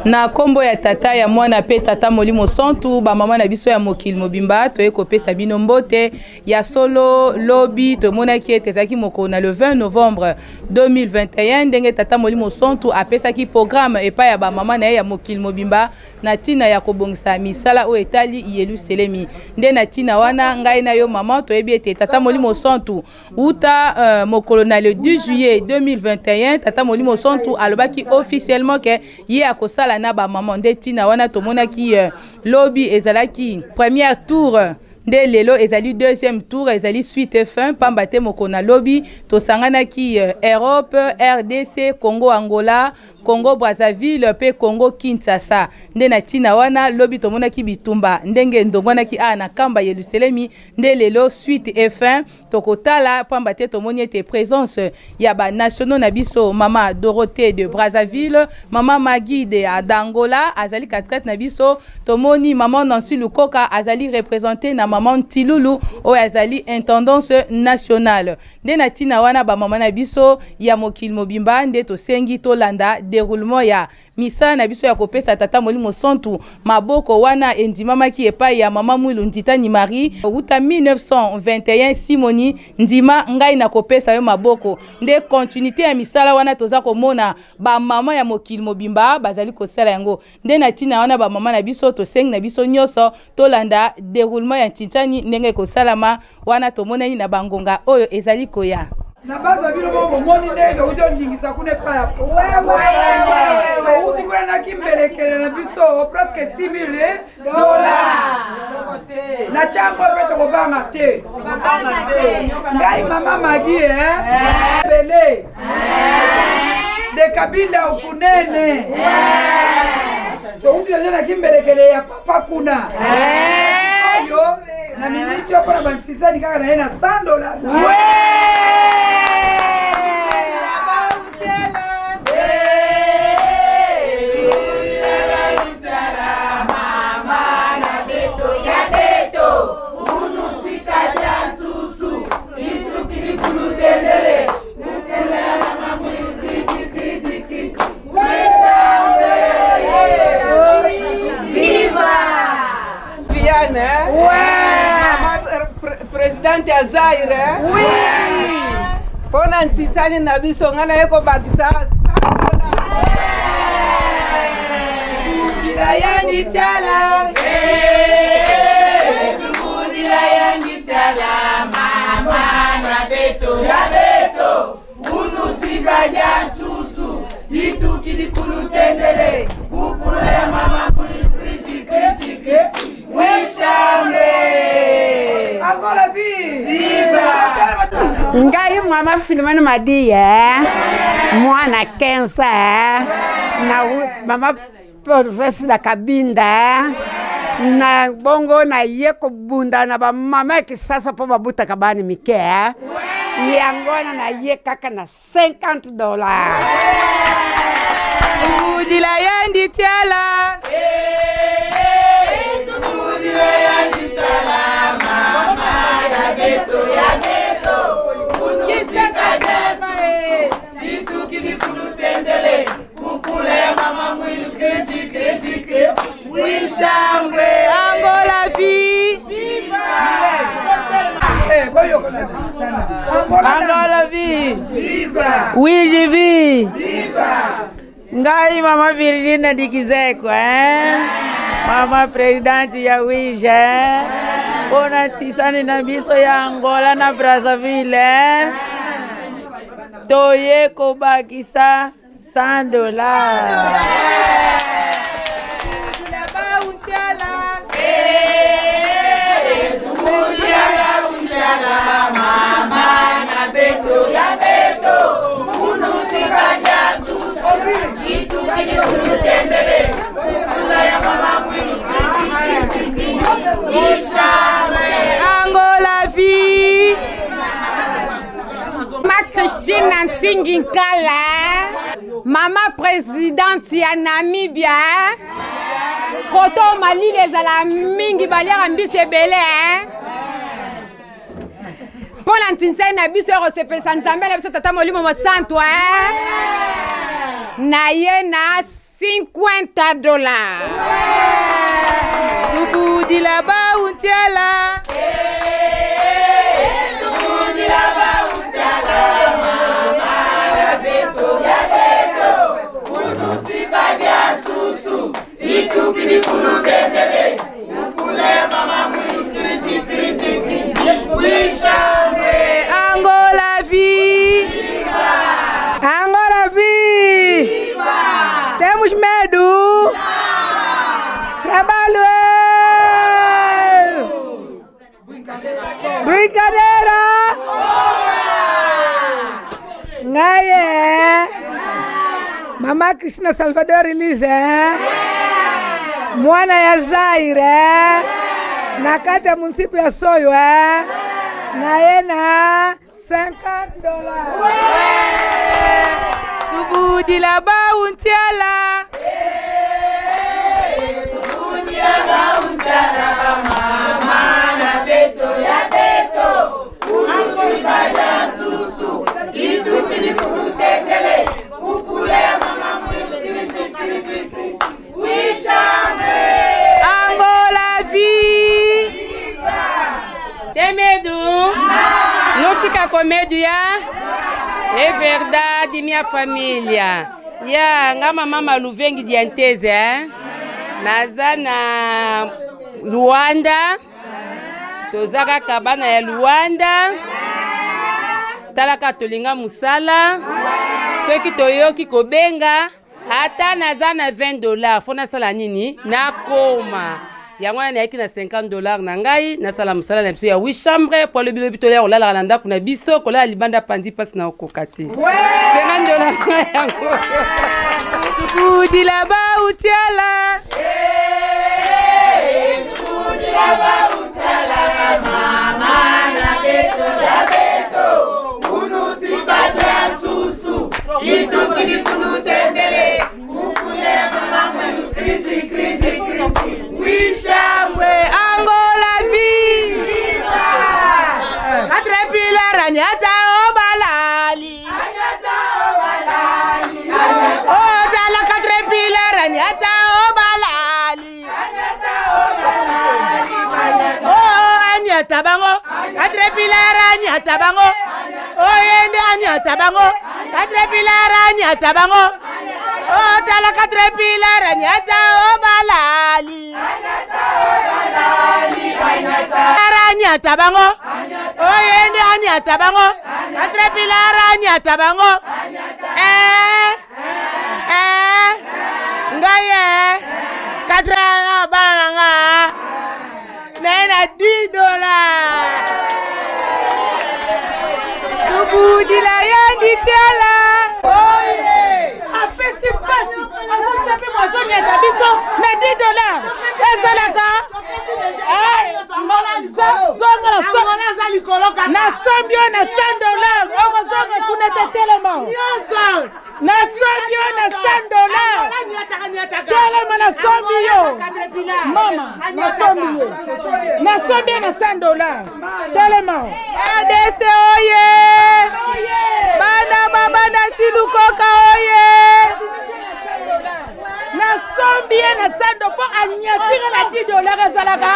Na kombo ya tata ya mwana pe tata Molimo Santu ba mama na biso ya mokili mobimba to ekopesa bino mbote ya solo lobby to monaki etezaki moko na le 20 novembre 2021 ndenge tata Molimo Santu apesaki programme epa ya ba mama na ya mokili mobimba na tina ya kobongisa misala o etali Yerusalemi nde na tina wana ngai na yo mama to ebi ete tata Molimo Santu uta mokolo na le 10 juillet 2021 tata Molimo Santu alobaki officiellement que ye akosala na ba maman nde tina wana tomonaki lobby ezalaki premier tour nde lelo ezali deuxième tour ezali suite fin pamba te moko na lobby tosanganaki Europe, RDC, Congo Angola, Congo Brazzaville pe Congo Kinshasa nde na tina wana lobby tomonaki bitumba ndenge ndongwanaki na kamba Yerusalemi nde lelo suite et fin tokotala pamba te tomoni ete présence ya ba nationaux na biso mama Dorothée de Brazzaville, mama Magui de d'Angola azali katikati na biso tomoni mama Nancy Lukoka azali représenté na maman Tilulu o azali intendance nationale nde na tina wana ba mama na biso ya mokili mobimba nde tosengi tolanda déroulement ya misala na biso ya kopesa tata Molimo Santu maboko wana endimamaki epai ya mama Mwilu Nditani Marie uta 1921 Simoni ndima ngai na kopesa yo maboko nde continuité ya misala wana toza komona ba mama ya mokili mobimba bazali kosala yango nde na tina wana ba mama na biso tosengi na biso nyoso tolanda déroulement ya Tintani ndenge kosalama wana tomonani na bangonga oyo ezali koya na baza bino bongo moni ndenge ujo ndingisa kune pa wewe uti kuna na kimbelekele na biso presque 6,000 dollars na chambo peto kobanga te ngai mama Magi bele de kabinda ukunene so uti na kimbelekele ya papa kuna yo na minitio para bantizani kaka na yena $100 Presidente ya Zaire pona ntitani na biso ngana yeko bakisa Dila yangi chala Dila yangi chala mama na beto ya beto unusika ya tusu itu kidikulu tendele kupula ya mama kritike wishambe Angola viva ngai mama Philomene Madiye mwana 15 na mama professeur da Kabinda na bongo na yeko bunda na ba mama kisasa po babuta kabani mike yangona na ye kaka na $50 udila yandi tiala udila yandi tiala mama ya beto unisika jatu itu kidikulu tendele kupula ya mama Mwilu kritike wishambe Angola vie Angola vie viva oui je vis viva ngai mama Virginia Dikizeko mama presidente ya Wija ona tisani na biso ya Angola na Brazzaville toye kobakisa $100 mama na beto ya beto unusika ya tusu itu kidikulu tendele kupula ya mama Mwilu kritike wishambe Angola vie Ma Christine Nsingi Nkala mama présidente ya Namibia koto Mali ezala mingi baliaka mbisi ebele Pona ntinse na biso rosepesa nzambe na biso tata Molimo Santu na ye na $50. Tubudi la bauntiala. Tubudi la bauntiala. Mama la beto ya beto. Unusika dia susu. Itukiri kuludendele. Ukule mama mulu kriti kriti. Wishambe. Angola vie. Angola vie. Temos medo. Trabalho. Brincadeira. Ngaye. Mama Cristina Salvador Elise. Mwana ya Zaire. Na kati ya municipio ya Soyo. Ngaye na $50. Tubudi la bauntiala. Tubudi la bauntiala. Mama la beto ya beto. Unusika dia susu. Itukiri kuludendele. Ukule mama mulu kriti kriti. Wishambe. Angola vie. Temedo. Não fica com medo, já? É verdade, minha família. Ya ngama mama luvengi dianteze, naza na Luanda. Tozaka kabana ya Luanda. Talaka tolinga musala. Soki toyoki kobenga. Ata naza na $20. Fona sala nini? Nakoma. Yangwana na yaki na $50 na ngai na sala musala na biso ya 8 chambres pour le bilo bitolia olala na ndako na biso kola libanda pandi pasi na okokati. $50 yango. Tubudi la bauntiala. Tubudi la bauntiala. Mama na beto ya beto. Unusika dia susu. Itukiri kuludendele. Ukule mama mulu kriti kriti kriti. Wishambe. Angola vie. Caterpillar anyata obalali. Anyata obalali. Oh, dala caterpillar anyata obalali. Anyata obalali. Oh, anyata bango. Caterpillar anyata bango. Oh, yende anyata bango. Caterpillar anyata bango. Oh, dala caterpillar anyata obalali. Anyata obalali. Anyata bango. Oh, yende anyata bango. Caterpillar anyata bango. Ngaye. Caterpillar banga. Nena $10. Tubudi la yandi tiala. Apesi pasi. Asochape mwasonya tabiso na $10. Esalaka. Na sambio na $100. Omo zonga kuna telema. Na sambio na $100. Telema na sambio. Mama, na sambio. Na sambio na $100. Telema. ADC oye. Bana mama na silukoka oye. Na sambio na $100 po anyatira na $10 salaka.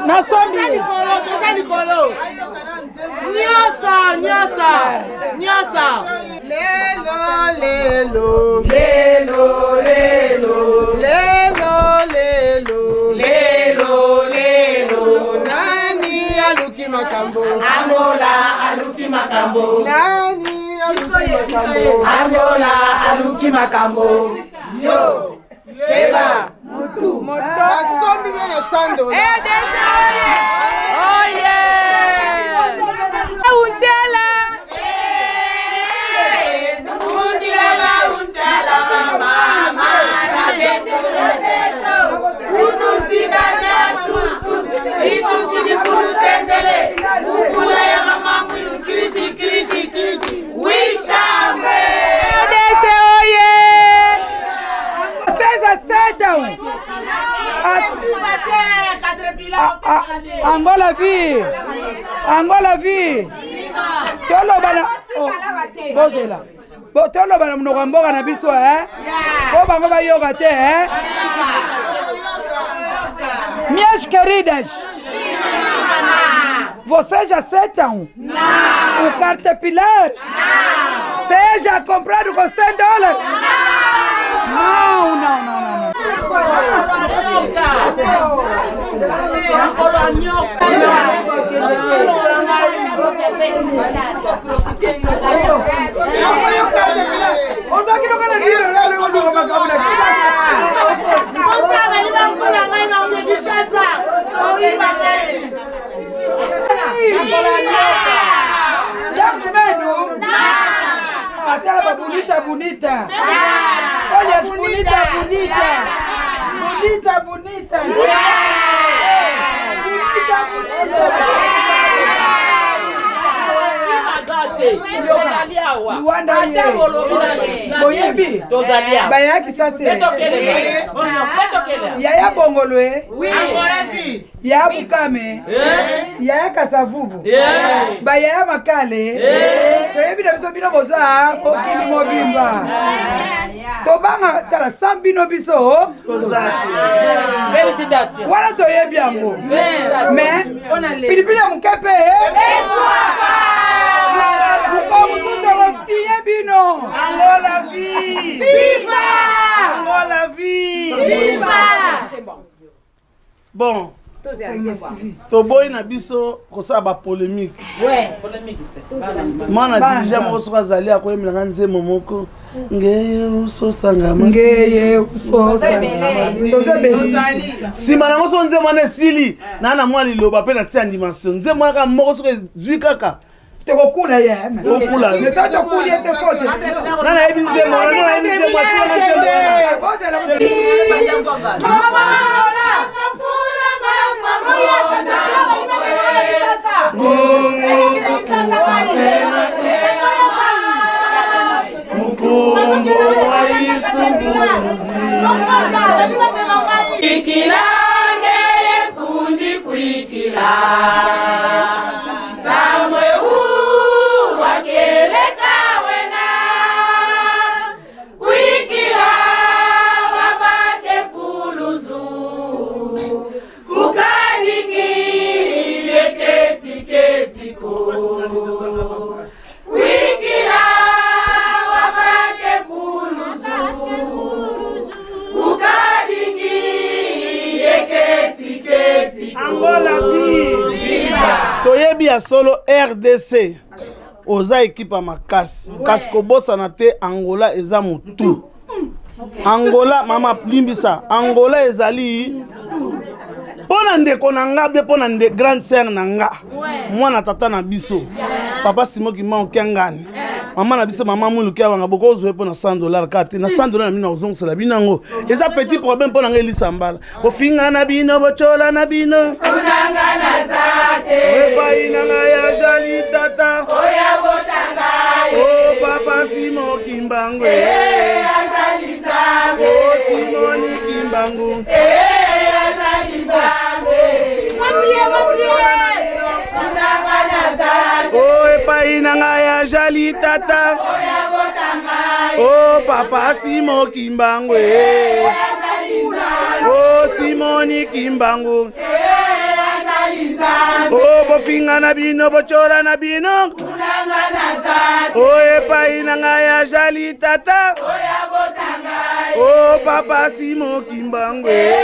Na sambio. Nyasa. Lelo. Nani aluki makambo. Angola aluki makambo. Nani aluki makambo. Angola aluki makambo. Yo. Keba. Mutu. Basombi bena $100. ADC oye. Oye. Bauntiala. Tubudi la bauntiala. Mama na beto ya beto. Unusika dia susu. Itukiri kuludendele. Ukule mama mulu kriti kriti kriti. Wishambe. ADC oye. Angola vie. Angola vie. Tolo bana. Bozela. Bo tolo bana mnoko mboka na biso Bo bango ba yoga te Minhas queridas. Você já aceitam? Não. O Caterpillar? Não. Seja comprado com $100? Não. Não. Aquela bonita. Olha, bonita. Boyebi bayaki sasa yaya bongolwe ya bukame yaya kasavubu bayaya makale toyebi na biso bino boza okili mobimba tobanga tala sambino biso wana toyebi yango mais pilipili ya mukepe Angola vie! Viva! Angola vie! Viva! Bon. Toboy na biso kosa ba polémique. Ouais, polémique. Mana dirija moko soka zali akoyemela nga nzembo moko. Ngeye usosanga masi. Ngeye usosanga masi. Sima nango so nzembo na sili. Na mwa liloba pe na tia dimension. Nzembo na moko soka zwi kaka. Okula ye okula mais ça to kuli ete faute nana ebinze mo nana ebinze mo toyebi ya solo RDC oza équipe ya makasi kasi kobosana te Angola eza mutu Angola mama limbisa Angola ezali pona ndeko na nga be pona nde grande sœur na nga mwana tata na biso papa Simoki ma okengani mama na biso mama muluki abanga boko ozwe pona $100 kati na $100 na mina ozongela binango eza petit problème pona nga elisa mbala ofinga na bino bochola na bino kunanga na zate opa inanga ya jali tata oya botanga o papa Simoki mbangwe azali nzambe o Simoni Kimbangu azali nzambe kunanga na zate o epa inanga ya jali tata oya botanga o papa Simoki mbangwe o Simoni Kimbangu o bofinga na bino bochola na bino kunanga na zate o epa inanga ya jali tata oya botanga o papa Simoki mbangwe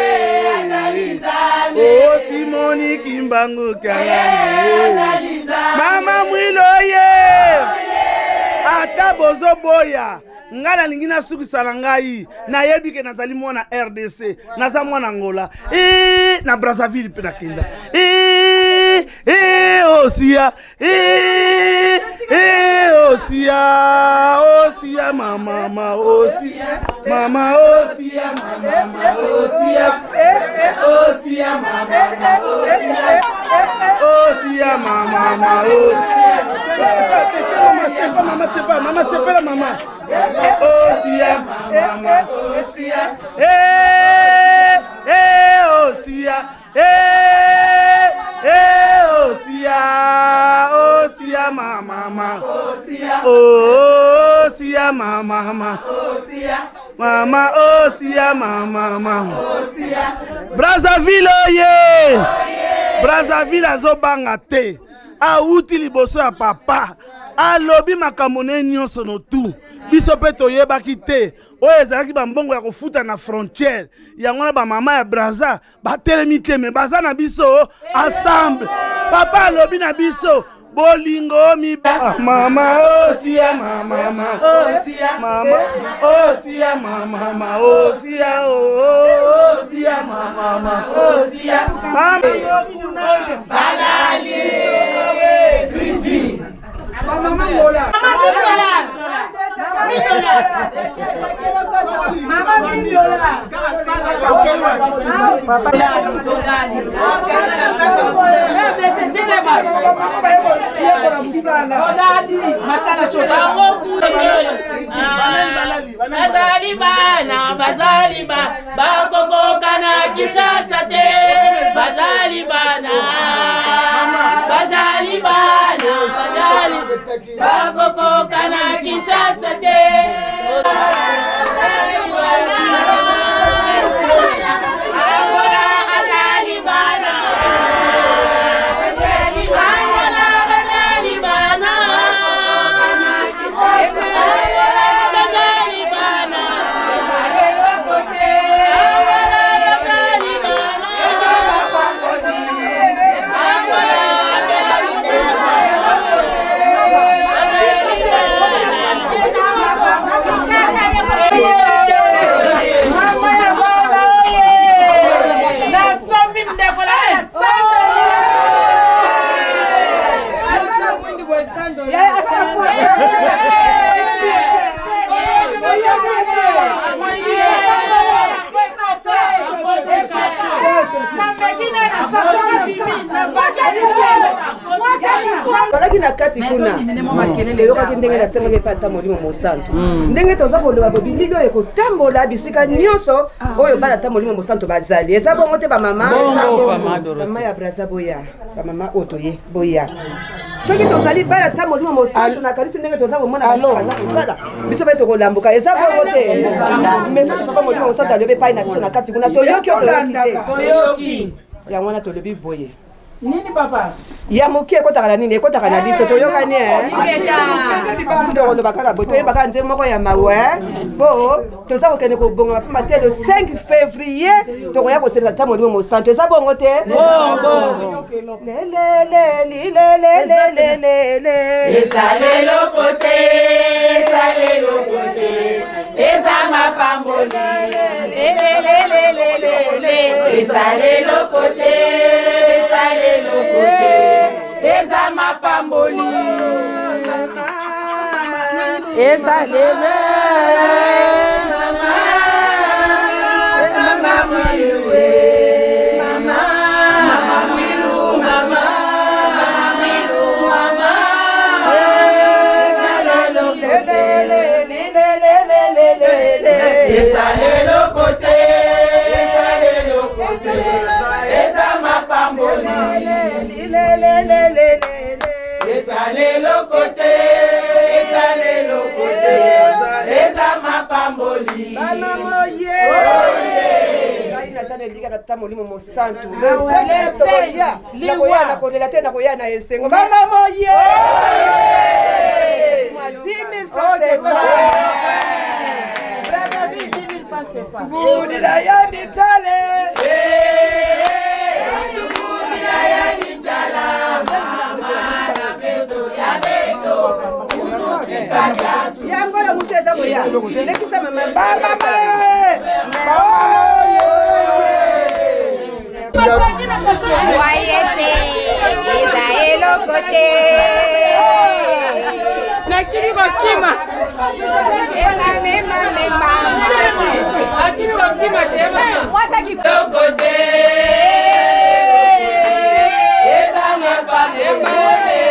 o Simoni Kimbangu kangani mama mwiloye ata bozo boya nga nalingi nasukisa na ngai nayebi ke nazali mwana RDC naza mwana Angola na Brazzaville mpe nakenda osia osia mama osia mama osia mama osia osia mama osia mama osia mama sepela mama osia mama osia osia osia mama osia mama osia mama Brazzaville oye Brazzaville azobanga te auti liboso ya papa alobi makambo ne nyonso no tu biso pe toyebaki te oyo ezalaki bambongo ya kofuta na frontière yango wana bamama ya Brazza batelemi te me baza na biso ensemble papa alobi na biso bolingo miba mama osia mama osia mama osia mama osia osia mama osia mama balali kriti mama ngola mama miola papa bazali bakokoka na Kinshasa te bazali bakokoka na Kinshasa te balaki na kati kuna eyokaki ndenge nasengaki epai ata molimo mosantu ndenge toza koloba bobilili oyo ekotambola bisika nyonso oyo bana ata molimo mosantu bazali eza bongo te bamama ya Brazza boya bamama oyo toye boya soki tozali bana ata molimo mosantu nakanisi ndenge toza komona baza kosala biso mpe tokolambuka eza bongo te message papa molimo mosantu alobi epai na biso na kati kuna toyoki o toyoki te yango wana tolobi boye nini papa ya mokie ekotaka na nini ekotaka na biso toyokani tokoloba kaka boye toyebaka nzembo moko ya mawe mpo toza kokende kobonga mapamba te le 5 février tokoya koselisa ata molimo mosantu eza bongo te esaleloko te eza mapamboli esaleloko te eza mapamboli esalele mama mwiluwe mama mwilu mama mwilu mama esaleloko te eza mapamboli esaleloko te eza mapamboli bana moye ngai naza na elikaka ta molimo mosantu nakoya na kolela te nakoya na esengo mama moye 10 000 francs CFA tubudila yani chale yangola mutu eza boya lekisa mama wayete eza eloko te nakili bakima mema nakili bakima te mwasa eloko te eza mapamboli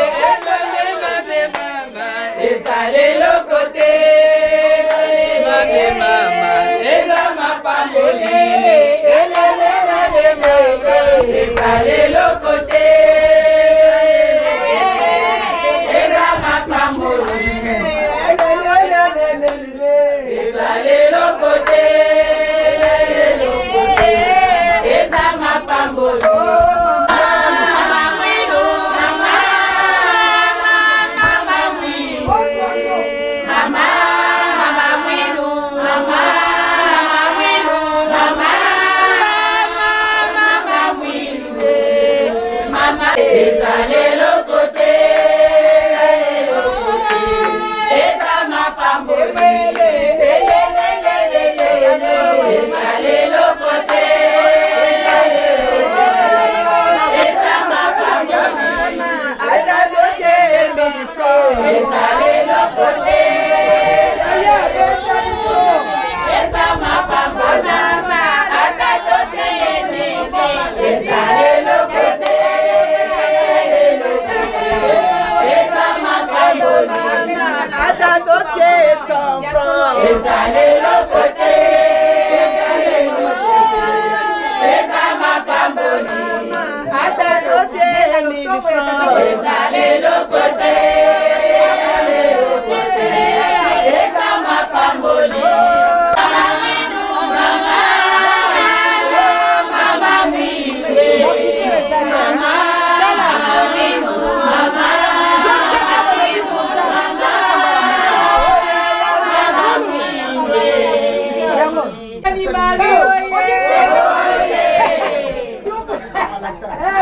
esaleloko te eza mapamboli esaleloko te eza mapamboli esaleloko te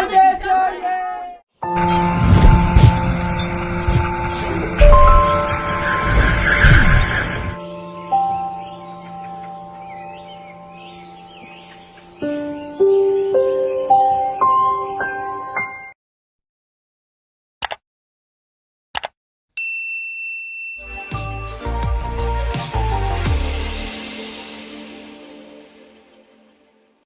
RDC